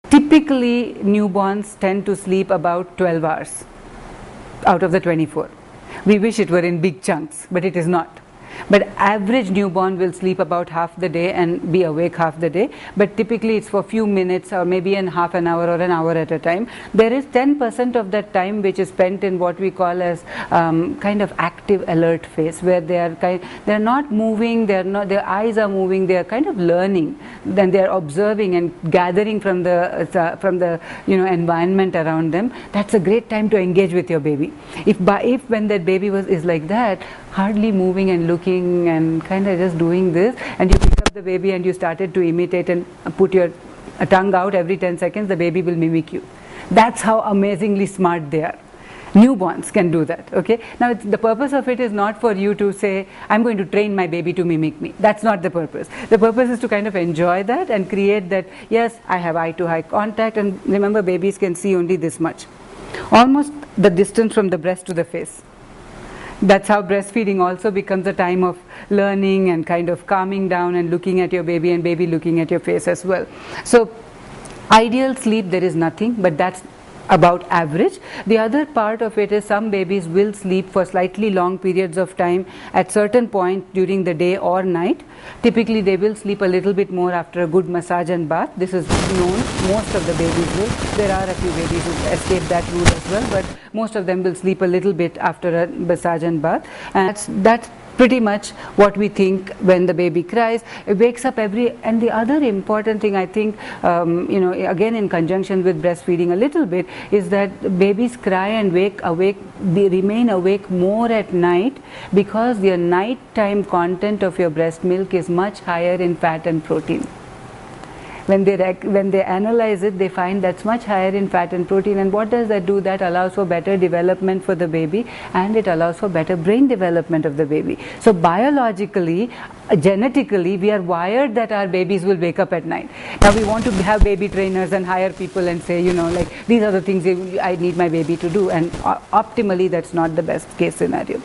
Typically, newborns tend to sleep about 12 hours out of the 24. We wish it were in big chunks, but it is not. But average newborn will sleep about half the day and be awake half the day, but typically it's for a few minutes or maybe in half an hour or an hour at a time. There is 10% of that time which is spent in what we call as kind of active alert phase, where they're not moving, their eyes are moving, they are kind of learning, then they are observing and gathering from the environment around them. That's a great time to engage with your baby. If when that baby is like that, hardly moving and looking and kind of just doing this, and you pick up the baby and you started to imitate and put your tongue out every 10 seconds, the baby will mimic you. That's how amazingly smart they are. Newborns can do that. Okay. Now the purpose of it is not for you to say, I'm going to train my baby to mimic me. That's not the purpose. The purpose is to kind of enjoy that and create that, yes, I have eye to eye contact, and remember, babies can see only this much, almost the distance from the breast to the face. That's how breastfeeding also becomes a time of learning and kind of calming down and looking at your baby, and baby looking at your face as well. So ideal sleep, there is nothing, but that's about average. The other part of it is some babies will sleep for slightly long periods of time at certain point during the day or night. Typically they will sleep a little bit more after a good massage and bath. This is known. Most of the babies will. There are a few babies who escape that rule as well, but most of them will sleep a little bit after a massage and bath. And that's pretty much what we think when the baby cries. It wakes up and the other important thing, I think, again in conjunction with breastfeeding a little bit, is that babies cry and they remain awake more at night, because their nighttime content of your breast milk is much higher in fat and protein. When they analyze it, they find that's much higher in fat and protein. And what does that do? That allows for better development for the baby, and it allows for better brain development of the baby. So biologically, genetically, we are wired that our babies will wake up at night. Now we want to have baby trainers and hire people and say, like, these are the things I need my baby to do, and optimally that's not the best case scenario.